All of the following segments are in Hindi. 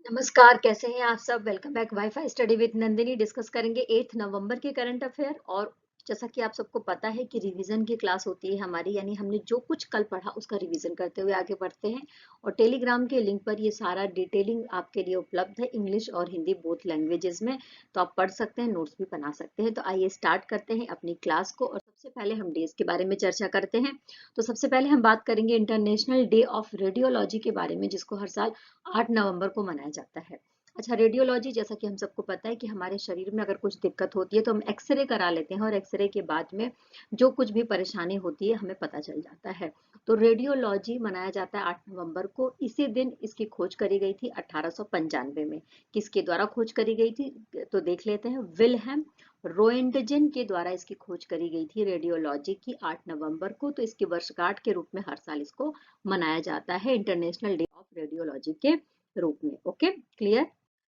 नमस्कार, कैसे हैं आप सब? Welcome back wifi study with Nandini. Discuss करेंगे 8 नवंबर के करंट अफेयर। और जैसा कि आप सबको पता है कि रिवीजन की क्लास होती है हमारी, यानी हमने जो कुछ कल पढ़ा उसका रिवीजन करते हुए आगे बढ़ते हैं। और टेलीग्राम के लिंक पर ये सारा डिटेलिंग आपके लिए उपलब्ध है, इंग्लिश और हिंदी बोथ लैंग्वेजेस में। तो आप पढ़ सकते हैं, नोट्स भी बना सकते हैं। तो आइए स्टार्ट करते हैं अपनी क्लास को। और सबसे पहले हम डेज के बारे में चर्चा करते हैं। तो सबसे पहले हम बात करेंगे इंटरनेशनल डे ऑफ रेडियोलॉजी के बारे में, जिसको हर साल 8 नवंबर को मनाया जाता है। अच्छा, रेडियोलॉजी, जैसा कि हम सबको पता है कि हमारे शरीर में अगर कुछ दिक्कत होती है तो हम एक्सरे करा लेते हैं, और एक्सरे के बाद में जो कुछ भी परेशानी होती है हमें पता चल जाता है। तो रेडियोलॉजी मनाया जाता है 8 नवंबर को। इसी दिन इसकी खोज करी गई थी 1895 में। किसके द्वारा खोज करी गई थी तो देख लेते हैं। विल्हेम रोएंटजेन के द्वारा इसकी खोज करी गई थी रेडियोलॉजी की 8 नवंबर को। तो इसकी वर्षगांठ के रूप में हर साल इसको मनाया जाता है, इंटरनेशनल डे ऑफ रेडियोलॉजी के रूप में। Okay, clear.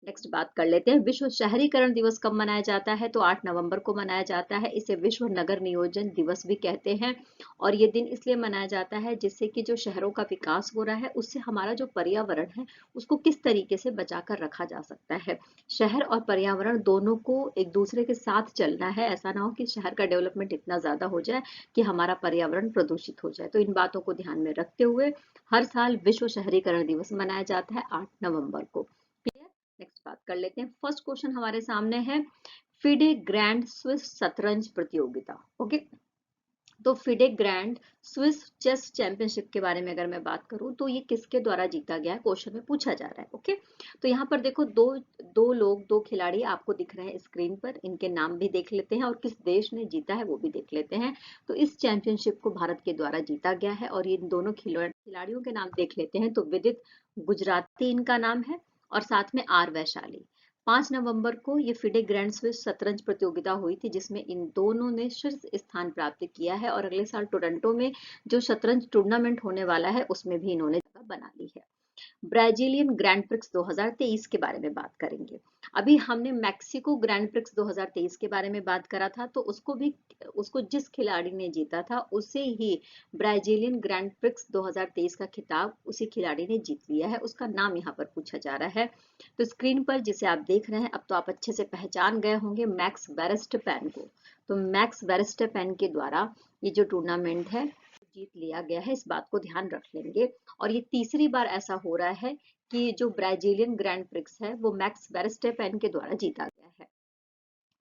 नेक्स्ट बात कर लेते हैं, विश्व शहरीकरण दिवस कब मनाया जाता है? तो 8 नवंबर को मनाया जाता है। इसे विश्व नगर नियोजन दिवस भी कहते हैं। और ये दिन इसलिए मनाया जाता है जिससे कि जो शहरों का विकास हो रहा है उससे हमारा जो पर्यावरण है उसको किस तरीके से बचाकर रखा जा सकता है। शहर और पर्यावरण दोनों को एक दूसरे के साथ चलना है। ऐसा ना हो कि शहर का डेवलपमेंट इतना ज्यादा हो जाए कि हमारा पर्यावरण प्रदूषित हो जाए। तो इन बातों को ध्यान में रखते हुए हर साल विश्व शहरीकरण दिवस मनाया जाता है 8 नवंबर को। नेक्स्ट बात कर लेते हैं। फर्स्ट क्वेश्चन हमारे सामने है, फिडे ग्रैंड स्विस शतरंज प्रतियोगिता। ओके, तो FIDE Grand Swiss chess championship के बारे में अगर मैं बात करूं तो ये किसके द्वारा जीता गया है, क्वेश्चन में पूछा जा रहा है। ओके, तो यहाँ पर देखो, दो खिलाड़ी आपको दिख रहे हैं स्क्रीन पर। इनके नाम भी देख लेते हैं और किस देश ने जीता है वो भी देख लेते हैं। तो इस चैंपियनशिप को भारत के द्वारा जीता गया है। और इन दोनों खिलाड़ियों के नाम देख लेते हैं। तो विदित गुजराती इनका नाम है, और साथ में आर वैशाली। 5 नवंबर को ये फिडे ग्रैंड स्विस शतरंज प्रतियोगिता हुई थी, जिसमें इन दोनों ने शीर्ष स्थान प्राप्त किया है। और अगले साल टोरंटो में जो शतरंज टूर्नामेंट होने वाला है उसमें भी इन्होंने जगह बना ली है। ब्राजीलियन ग्रैंड प्रिक्स 2023 के बारे में बात करेंगे। अभी हमने मैक्सिको ग्रैंड प्रिक्स 2023 के बारे में बात करा था, तो उसको जिस खिलाड़ी ने जीता था उसे ही ब्राजीलियन ग्रैंड प्रिक्स 2023 का खिताब उसी खिलाड़ी ने जीत लिया है। उसका नाम यहाँ पर पूछा जा रहा है। तो स्क्रीन पर जिसे आप देख रहे हैं, अब तो आप अच्छे से पहचान गए होंगे, मैक्स वेरस्टेपेन को। तो मैक्स वेरस्टेपेन के द्वारा ये जो टूर्नामेंट है जीत लिया गया है, इस बात को ध्यान रख लेंगे। और ये तीसरी बार ऐसा हो रहा है कि जो ब्राजीलियन ग्रैंड प्रिक्स है वो मैक्स वेरस्टेपेन के द्वारा जीता गया है।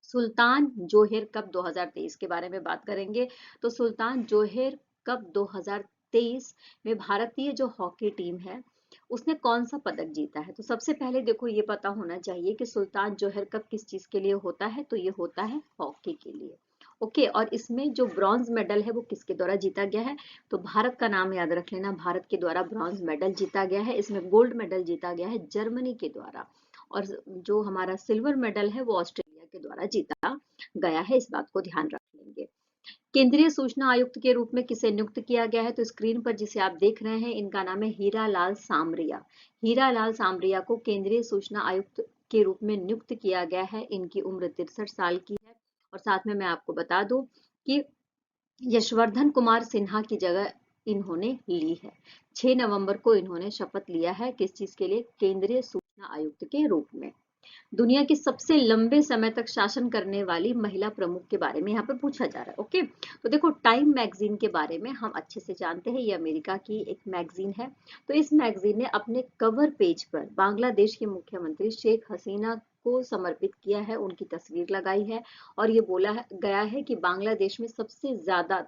सुल्तान जोहेर कप 2023 के बारे में बात करेंगे। तो सुल्तान जोहेर कप 2023 में भारतीय जो हॉकी टीम है उसने कौन सा पदक जीता है? तो सबसे पहले देखो, ये पता होना चाहिए कि सुल्तान जोहर कप किस चीज के लिए होता है। तो ये होता है हॉकी के लिए। ओके, और इसमें जो ब्रॉन्ज मेडल है वो किसके द्वारा जीता गया है? तो भारत का नाम याद रख लेना, भारत के द्वारा ब्रॉन्ज मेडल जीता गया है। इसमें गोल्ड मेडल जीता गया है जर्मनी के द्वारा। और जो हमारा सिल्वर मेडल है वो ऑस्ट्रेलिया के द्वारा जीता गया है, इस बात को ध्यान रख लेंगे। केंद्रीय सूचना आयुक्त के रूप में किसे नियुक्त किया गया है? तो स्क्रीन पर जिसे आप देख रहे हैं इनका नाम है हीरा लाल सामरिया। हीरा लाल सामरिया को केंद्रीय सूचना आयुक्त के रूप में नियुक्त किया गया है। इनकी उम्र 63 साल की है। और साथ में मैं आपको बता दूं कि यशवर्धन कुमार सिन्हा की जगह इन्होंने ली है। 6 नवंबर को इन्होंने शपथ लिया है, किस चीज के लिए? केंद्रीय सूचना आयुक्त के रूप में। दुनिया की सबसे लंबे समय तक शासन करने वाली महिला प्रमुख के बारे में यहाँ पर पूछा जा रहा है। ओके, तो देखो, टाइम मैगजीन के बारे में हम अच्छे से जानते हैं, ये अमेरिका की एक मैगजीन है। तो इस मैगजीन ने अपने कवर पेज पर बांग्लादेश की मुख्यमंत्री शेख हसीना को समर्पित किया है, उनकी तस्वीर लगाई है। और ये गया है कि बांग्लादेश में सबसे ज्यादा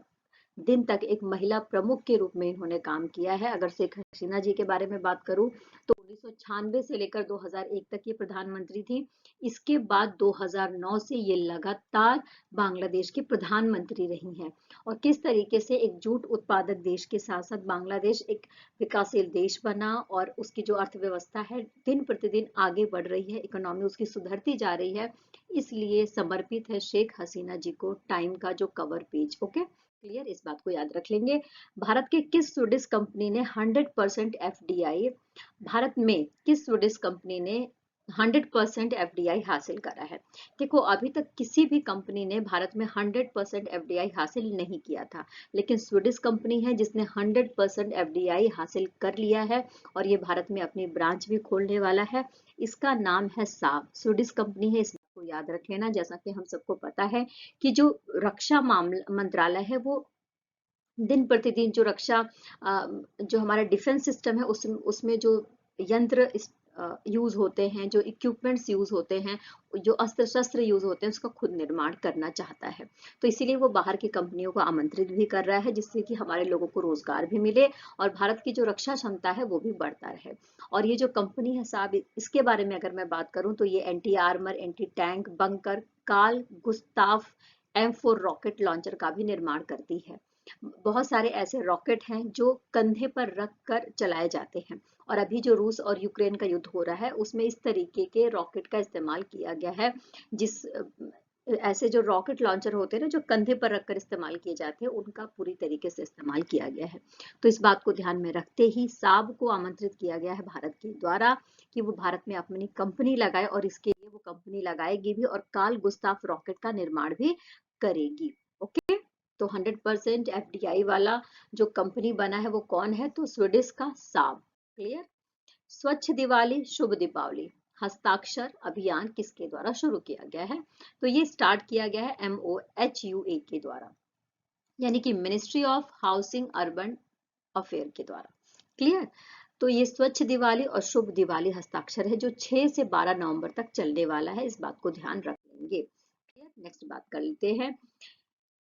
दिन तक एक महिला प्रमुख के रूप में इन्होंने काम किया है। अगर शेख हसीना जी के बारे में बात करूं तो 1996 से लेकर 2001 तक ये प्रधानमंत्री थी। इसके बाद 2009 से ये लगातार बांग्लादेश की प्रधानमंत्री रही हैं। और किस तरीके से एक जूट उत्पादक देश के साथ साथ बांग्लादेश एक विकासशील देश बना, और उसकी जो अर्थव्यवस्था है दिन प्रतिदिन आगे बढ़ रही है, इकोनॉमी उसकी सुधरती जा रही है। इसलिए समर्पित है शेख हसीना जी को टाइम का जो कवर पेज। ओके, क्लियर, इस बात को याद रख लेंगे। भारत के किस स्वीडिश कंपनी ने 100% एफडीआई, भारत में किस स्वीडिश कंपनी ने 100% एफडीआई हासिल करा है। देखो अभी तक किसी भी कंपनी ने भारत में 100% एफडीआई हासिल नहीं किया था, लेकिन स्वीडिश कंपनी है जिसने 100% एफडीआई हासिल कर लिया है और ये भारत में अपनी ब्रांच भी खोलने वाला है। इसका नाम है साब, स्वीडिश कंपनी है, इस बात को याद रख लेना। जैसा कि हम सबको पता है कि जो रक्षा मामला मंत्रालय है वो दिन प्रतिदिन जो रक्षा जो हमारा डिफेंस सिस्टम है उसमें जो यंत्र यूज होते हैं, जो इक्विपमेंट्स यूज होते हैं, जो अस्त्र शस्त्र यूज होते हैं, उसका खुद निर्माण करना चाहता है। तो इसीलिए वो बाहर की कंपनियों को आमंत्रित भी कर रहा है, जिससे कि हमारे लोगों को रोजगार भी मिले और भारत की जो रक्षा क्षमता है वो भी बढ़ता रहे। और ये जो कंपनी है साहब, इसके बारे में अगर मैं बात करूं तो ये anti armour, anti tank, bunker, Carl Gustaf M4 rocket launcher का भी निर्माण करती है। बहुत सारे ऐसे रॉकेट हैं जो कंधे पर रख कर चलाए जाते हैं, और अभी जो रूस और यूक्रेन का युद्ध हो रहा है उसमें इस तरीके के रॉकेट का इस्तेमाल किया गया है। जिस ऐसे जो रॉकेट लॉन्चर होते हैं ना, जो कंधे पर रखकर इस्तेमाल किए जाते हैं, उनका पूरी तरीके से इस्तेमाल किया गया है। तो इस बात को ध्यान में रखते ही साब को आमंत्रित किया गया है भारत के द्वारा कि वो भारत में अपनी कंपनी लगाए, और इसके लिए वो कंपनी लगाएगी भी और कार्ल गुस्ताफ रॉकेट का निर्माण भी करेगी। ओके, तो 100% एफडीआई वाला जो कंपनी बना है वो कौन है? तो स्वीडिश का साब। क्लियर? स्वच्छ दिवाली शुभ दीपावली हस्ताक्षर अभियान किसके द्वारा शुरू किया गया है? तो ये स्टार्ट किया गया है MOHUA के द्वारा, यानी कि ministry of housing urban affair के द्वारा। क्लियर? तो ये स्वच्छ दिवाली और शुभ दिवाली हस्ताक्षर है जो 6 से 12 नवंबर तक चलने वाला है, इस बात को ध्यान रख लेंगे। क्लियर? नेक्स्ट बात कर लेते हैं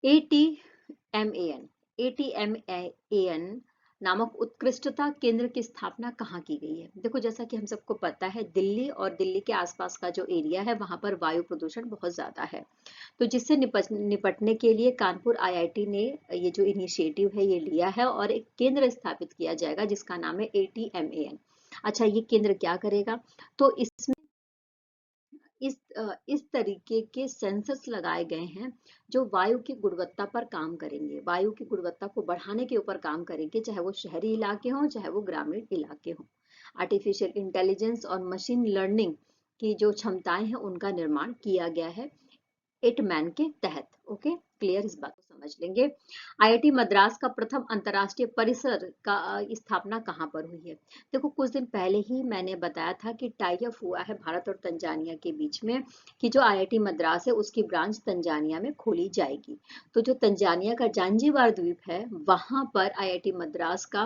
ATMAN। ATMAN नामक उत्कृष्टता केंद्र की स्थापना कहाँ की गई है? देखो जैसा कि हम सबको पता है, दिल्ली और दिल्ली के आसपास का जो एरिया है वहां पर वायु प्रदूषण बहुत ज्यादा है। तो जिससे निपटने के लिए कानपुर IIT ने ये जो इनिशिएटिव है ये लिया है और एक केंद्र स्थापित किया जाएगा जिसका नाम है ATMAN। अच्छा, ये केंद्र क्या करेगा? तो इसमें इस तरीके के सेंसर्स लगाए गए हैं जो वायु की गुणवत्ता पर काम करेंगे, वायु की गुणवत्ता को बढ़ाने के ऊपर काम करेंगे, चाहे वो शहरी इलाके हों चाहे वो ग्रामीण इलाके हों। आर्टिफिशियल इंटेलिजेंस और मशीन लर्निंग की जो क्षमताएं हैं उनका निर्माण किया गया है एटमैन के तहत। Okay, clear? इस बात को समझ लेंगे। IIT मद्रास का प्रथम अंतरराष्ट्रीय परिसर का स्थापना कहाँ पर हुई है? देखो कुछ दिन पहले ही मैंने बताया था कि टाई अप हुआ है भारत और तंजानिया के बीच में कि जो IIT मद्रास है उसकी ब्रांच तंजानिया में खोली जाएगी। तो जो तंजानिया का जांजीबार द्वीप है वहां पर IIT मद्रास का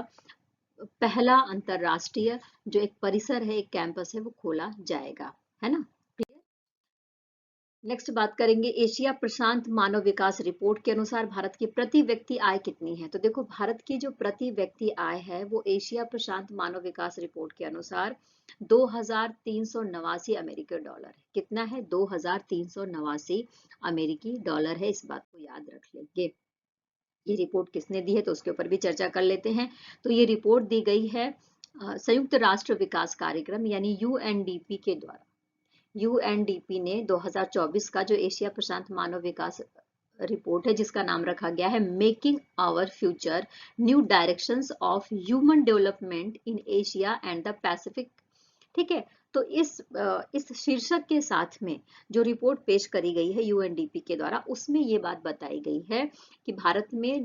पहला अंतरराष्ट्रीय जो एक परिसर है, एक कैंपस है, वो खोला जाएगा, है ना? नेक्स्ट बात करेंगे एशिया प्रशांत मानव विकास रिपोर्ट के अनुसार भारत की प्रति व्यक्ति आय कितनी है? तो देखो भारत की जो प्रति व्यक्ति आय है वो एशिया प्रशांत मानव विकास रिपोर्ट के अनुसार 2389 अमेरिकी डॉलर है। कितना है? 2389 अमेरिकी डॉलर है, इस बात को याद रख लेंगे। ये रिपोर्ट किसने दी है तो उसके ऊपर भी चर्चा कर लेते हैं। तो ये रिपोर्ट दी गई है संयुक्त राष्ट्र विकास कार्यक्रम यानी UNDP के द्वारा। UNDP ने 2024 का जो एशिया प्रशांत मानव विकास रिपोर्ट है जिसका नाम रखा गया है making our future new directions of human development in Asia and the Pacific. ठीक है, तो इस शीर्षक के साथ में जो रिपोर्ट पेश करी गई है UNDP के द्वारा उसमें ये बात बताई गई है कि भारत में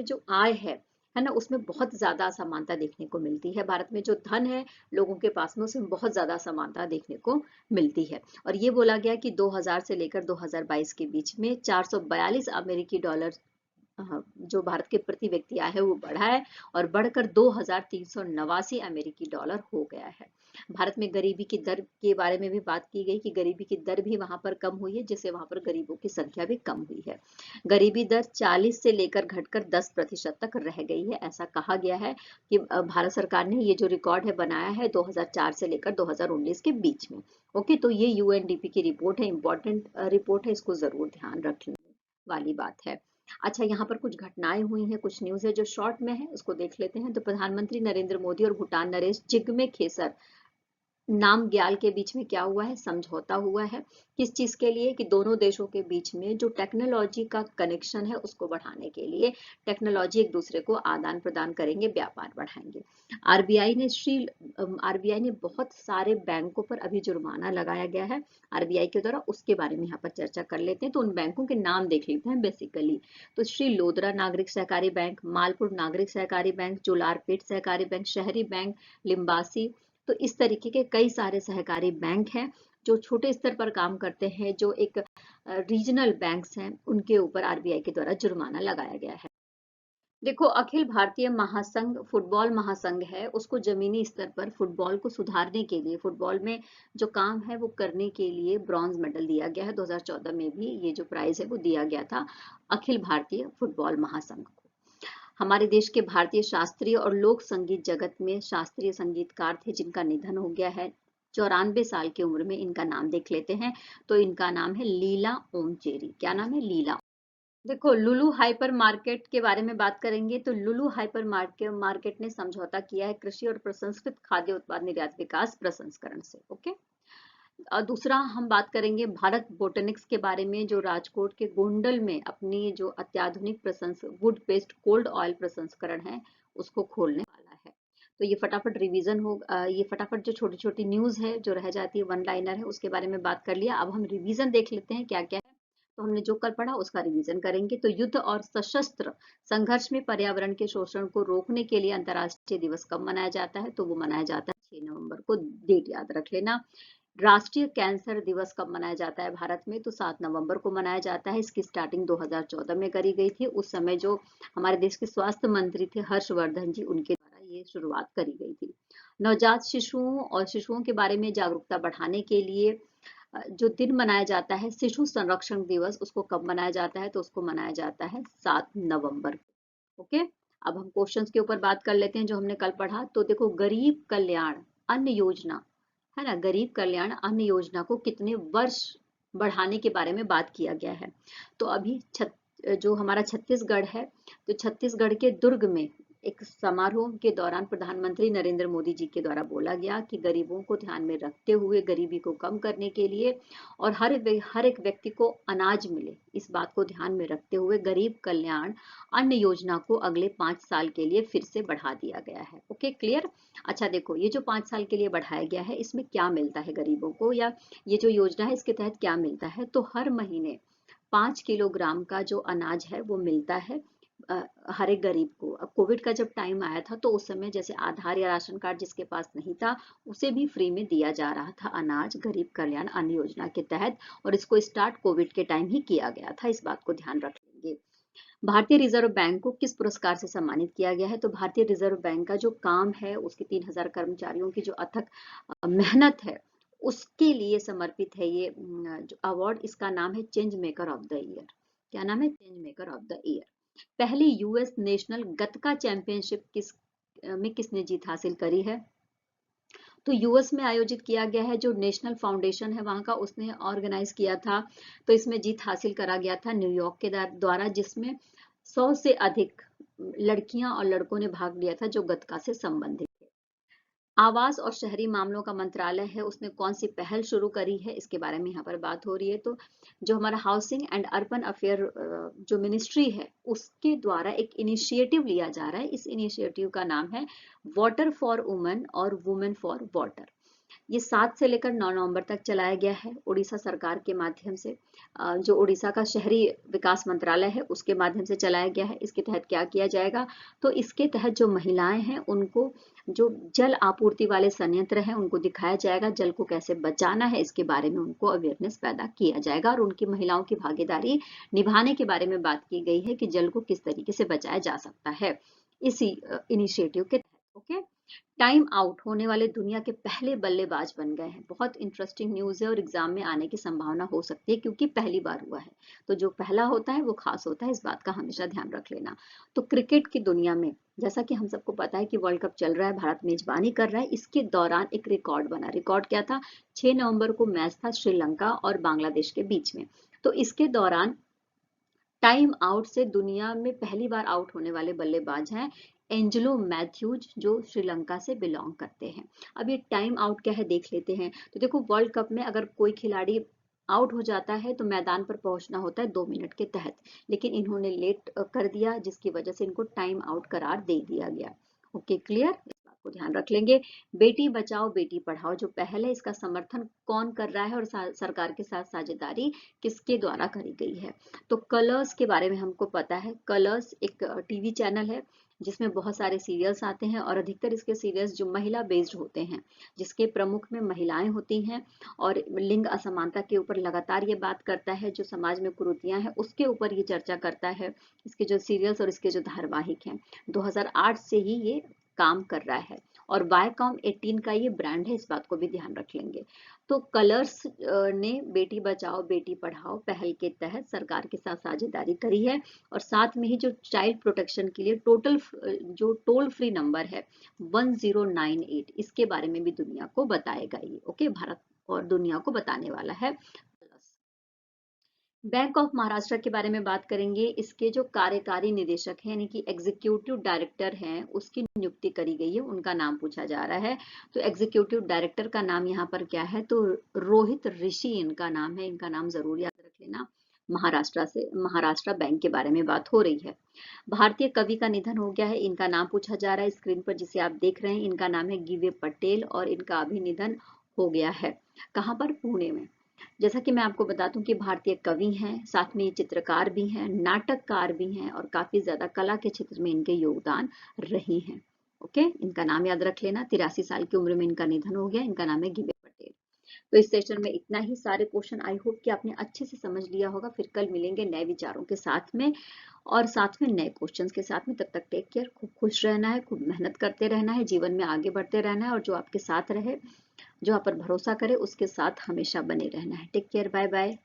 जो आय है ना, उसमें बहुत ज्यादा असमानता देखने को मिलती है। भारत में जो धन है लोगों के पास में उसमें बहुत ज्यादा असमानता देखने को मिलती है। और ये बोला गया कि 2000 से लेकर 2022 के बीच में 442 अमेरिकी डॉलर जो भारत के प्रति व्यक्ति आय है वो बढ़ा है और बढ़कर 2389 अमेरिकी डॉलर हो गया है। भारत में गरीबी की दर के बारे में भी बात की गई कि गरीबी की दर भी वहां पर कम हुई है, जिससे वहां पर गरीबों की संख्या भी कम हुई है। गरीबी दर 40 से लेकर घटकर 10% तक रह गई है। ऐसा कहा गया है कि भारत सरकार ने ये जो रिकॉर्ड है बनाया है 2004 से लेकर 2019 के बीच में। ओके, तो ये UNDP की रिपोर्ट है, इंपॉर्टेंट रिपोर्ट है, इसको जरूर ध्यान रखने वाली बात है। अच्छा, यहाँ पर कुछ घटनाएं हुई हैं, कुछ न्यूज है जो शॉर्ट में है, उसको देख लेते हैं। तो प्रधानमंत्री नरेंद्र मोदी और भूटान नरेश जिग्मे खेसर नाम ग्याल के बीच में क्या हुआ है, समझौता हुआ है। किस चीज के लिए, कि दोनों देशों के बीच में जो टेक्नोलॉजी का कनेक्शन है उसको बढ़ाने के लिए टेक्नोलॉजी एक दूसरे को आदान प्रदान करेंगे, व्यापार बढ़ाएंगे। आरबीआई ने आरबीआई ने बहुत सारे बैंकों पर अभी जुर्माना लगाया गया है आरबीआई के द्वारा, उसके बारे में यहाँ पर चर्चा कर लेते हैं। तो उन बैंकों के नाम देख लेते हैं बेसिकली। तो श्री लोदरा नागरिक सहकारी बैंक, मालपुर नागरिक सहकारी बैंक, जोलारपेट सहकारी बैंक, शहरी बैंक, लिम्बासी। तो इस तरीके के कई सारे सहकारी बैंक हैं जो छोटे स्तर पर काम करते हैं, जो एक रीजनल बैंक्स हैं, उनके ऊपर आरबीआई के द्वारा जुर्माना लगाया गया है। देखो, अखिल भारतीय महासंघ फुटबॉल महासंघ है, उसको जमीनी स्तर पर फुटबॉल को सुधारने के लिए, फुटबॉल में जो काम है वो करने के लिए ब्रॉन्ज मेडल दिया गया है। 2014 में भी ये जो प्राइज है वो दिया गया था अखिल भारतीय फुटबॉल महासंघ को। हमारे देश के भारतीय शास्त्रीय और लोक संगीत जगत में शास्त्रीय संगीतकार थे जिनका निधन हो गया है। 94 साल की उम्र में इनका नाम देख लेते हैं। तो इनका नाम है लीला ओमचेरी। क्या नाम है? लीला। देखो, लुलु हाइपर मार्केट के बारे में बात करेंगे तो लुलु हाइपर मार्केट ने समझौता किया है कृषि और प्रसंस्कृत खाद्य उत्पाद निर्यात विकास प्रसंस्करण से। ओके। और दूसरा हम बात करेंगे भारत बोटेनिक्स के बारे में, जो राजकोट के गोंडल में अपनी जो अत्याधुनिक वुड पेस्ट कोल्ड ऑयल प्रसंस्करण है उसको खोलने वाला है। तो ये फटाफट रिवीजन हो, ये फटाफट जो छोटी छोटी न्यूज है जो रह जाती है, वन लाइनर है, उसके बारे में बात कर लिया। अब हम रिवीजन देख लेते हैं क्या क्या है। तो हमने जो कल पढ़ा उसका रिवीजन करेंगे। तो युद्ध और सशस्त्र संघर्ष में पर्यावरण के शोषण को रोकने के लिए अंतर्राष्ट्रीय दिवस कब मनाया जाता है? तो वो मनाया जाता है 6 नवंबर को। डेट याद रख लेना। राष्ट्रीय कैंसर दिवस कब मनाया जाता है भारत में? तो 7 नवंबर को मनाया जाता है। इसकी स्टार्टिंग 2014 में करी गई थी। उस समय जो हमारे देश के स्वास्थ्य मंत्री थे हर्षवर्धन जी, उनके द्वारा ये शुरुआत करी गई थी। नवजात शिशुओं और शिशुओं के बारे में जागरूकता बढ़ाने के लिए जो दिन मनाया जाता है शिशु संरक्षण दिवस, उसको कब मनाया जाता है? तो उसको मनाया जाता है 7 नवंबर को। ओके। अब हम क्वेश्चंस के ऊपर बात कर लेते हैं जो हमने कल पढ़ा। तो देखो, गरीब कल्याण अन्न योजना है ना, गरीब कल्याण अन्न योजना को कितने वर्ष बढ़ाने के बारे में बात किया गया है। तो अभी जो हमारा छत्तीसगढ़ है, तो छत्तीसगढ़ के दुर्ग में एक समारोह के दौरान प्रधानमंत्री नरेंद्र मोदी जी के द्वारा बोला गया कि गरीबों को ध्यान में रखते हुए गरीबी को कम करने के लिए और हर एक व्यक्ति को अनाज मिले, इस बात को ध्यान में रखते हुए गरीब कल्याण अन्न योजना को अगले 5 साल के लिए फिर से बढ़ा दिया गया है। Okay, clear. अच्छा देखो, ये जो 5 साल के लिए बढ़ाया गया है इसमें क्या मिलता है गरीबों को, या ये जो योजना है इसके तहत क्या मिलता है? तो हर महीने 5 किलोग्राम का जो अनाज है वो मिलता है हर एक गरीब को। अब कोविड का जब टाइम आया था तो उस समय जैसे आधार या राशन कार्ड जिसके पास नहीं था उसे भी फ्री में दिया जा रहा था अनाज, गरीब कल्याण अन्न योजना के तहत। और इसको स्टार्ट कोविड के टाइम ही किया गया था, इस बात को ध्यान रख लेंगे। भारतीय रिजर्व बैंक को किस पुरस्कार से सम्मानित किया गया है? तो भारतीय रिजर्व बैंक का जो काम है, उसके 3000 कर्मचारियों की जो अथक मेहनत है, उसके लिए समर्पित है ये जो अवार्ड। इसका नाम है change maker of the year. क्या नाम है? Change maker of the year. पहली यूएस नेशनल गतका चैंपियनशिप में किसने जीत हासिल करी है? तो यूएस में आयोजित किया गया है, जो नेशनल फाउंडेशन है वहां का, उसने ऑर्गेनाइज किया था। तो इसमें जीत हासिल करा गया था न्यूयॉर्क के द्वारा, जिसमें 100 से अधिक लड़कियां और लड़कों ने भाग लिया था जो गतका से संबंधित। आवास और शहरी मामलों का मंत्रालय है, उसने कौन सी पहल शुरू करी है, इसके बारे में यहाँ पर बात हो रही है। तो जो हमारा हाउसिंग एंड अर्बन अफेयर जो मिनिस्ट्री है उसके द्वारा एक इनिशिएटिव लिया जा रहा है। इस इनिशिएटिव का नाम है वाटर फॉर वुमेन और वुमेन फॉर वाटर। ये 7 से लेकर 9 नवंबर तक चलाया गया है उड़ीसा सरकार के माध्यम से। जो उड़ीसा का शहरी विकास मंत्रालय है उसके माध्यम से चलाया गया है। इसके तहत क्या किया जाएगा? तो इसके तहत जो महिलाएं हैं उनको जो जल आपूर्ति वाले संयंत्र हैं उनको दिखाया जाएगा, जल को कैसे बचाना है इसके बारे में उनको अवेयरनेस पैदा किया जाएगा, और उनकी महिलाओं की भागीदारी निभाने के बारे में बात की गई है कि जल को किस तरीके से बचाया जा सकता है इसी इनिशिएटिव के तहत। ओके। टाइम आउट होने वाले दुनिया के पहले बल्लेबाज बन गए हैं। बहुत इंटरेस्टिंग न्यूज है और एग्जाम में आने की संभावना हो सकती है क्योंकि पहली बार हुआ है। तो जो पहला होता है वो खास होता है, इस बात का हमेशा ध्यान रख लेना। तो क्रिकेट की दुनिया में जैसा कि हम सबको पता है कि वर्ल्ड कप चल रहा है, भारत मेजबानी कर रहा है। इसके दौरान एक रिकॉर्ड बना। रिकॉर्ड क्या था? 6 नवंबर को मैच था श्रीलंका और बांग्लादेश के बीच में। तो इसके दौरान टाइम आउट से दुनिया में पहली बार आउट होने वाले बल्लेबाज हैं एंजेलो मैथ्यूज जो श्रीलंका से बिलोंग करते हैं। अब ये टाइम आउट क्या है देख लेते हैं। तो देखो वर्ल्ड कप में अगर कोई खिलाड़ी आउट हो जाता है तो मैदान पर पहुंचना होता है 2 मिनट के तहत, लेकिन इन्होंने लेट कर दिया जिसकी वजह से इनको टाइम आउट करार दे दिया गया। ओके क्लियर, इस बात को ध्यान रख लेंगे। बेटी बचाओ बेटी पढ़ाओ जो पहल है इसका समर्थन कौन कर रहा है और सरकार के साथ साझेदारी किसके द्वारा करी गई है। तो कलर्स के बारे में हमको पता है। कलर्स एक टीवी चैनल है जिसमें बहुत सारे सीरियल्स आते हैं और अधिकतर इसके सीरियल्स जो महिला बेस्ड होते हैं, जिसके प्रमुख में महिलाएं होती हैं और लिंग असमानता के ऊपर लगातार ये बात करता है, जो समाज में कुरीतियां हैं उसके ऊपर ये चर्चा करता है। इसके जो सीरियल्स और इसके जो धारावाहिक हैं 2008 से ही ये काम कर रहा है और वायकॉम 18 का ये ब्रांड है, इस बात को भी ध्यान रख लेंगे। तो कलर्स ने बेटी बचाओ बेटी पढ़ाओ पहल के तहत सरकार के साथ साझेदारी करी है और साथ में ही जो चाइल्ड प्रोटेक्शन के लिए जो टोल फ्री नंबर है 1098 इसके बारे में भी दुनिया को बताएगा ये। ओके, भारत और दुनिया को बताने वाला है। बैंक ऑफ महाराष्ट्र के बारे में बात करेंगे। इसके जो कार्यकारी निदेशक हैं यानी कि एग्जीक्यूटिव डायरेक्टर हैं उसकी नियुक्ति करी गई है, उनका नाम पूछा जा रहा है। तो एग्जीक्यूटिव डायरेक्टर का नाम यहाँ पर क्या है, तो रोहित ऋषि इनका नाम है, इनका नाम जरूर याद रख लेना। महाराष्ट्र बैंक के बारे में बात हो रही है। भारतीय कवि का निधन हो गया है, इनका नाम पूछा जा रहा है स्क्रीन पर जिसे आप देख रहे हैं। इनका नाम है गिवे पटेल और इनका अभी निधन हो गया है। कहाँ पर, पुणे में। जैसा कि मैं आपको बता दूं कि भारतीय कवि हैं, साथ में ये चित्रकार भी हैं, नाटककार भी हैं और काफी ज्यादा कला के क्षेत्र में इनके योगदान रही हैं। ओके, इनका नाम याद रख लेना। 83 साल की उम्र में इनका निधन हो गया। इनका नाम है गिवे पटेल। तो इस सेशन में इतना ही। सारे क्वेश्चन आई होप कि आपने अच्छे से समझ लिया होगा। फिर कल मिलेंगे नए विचारों के साथ में और साथ में नए क्वेश्चंस के साथ में। तब तक टेक केयर, खूब खुश रहना है, खूब मेहनत करते रहना है, जीवन में आगे बढ़ते रहना है और जो आपके साथ रहे, जो आप पर भरोसा करे उसके साथ हमेशा बने रहना है। Take care, bye bye.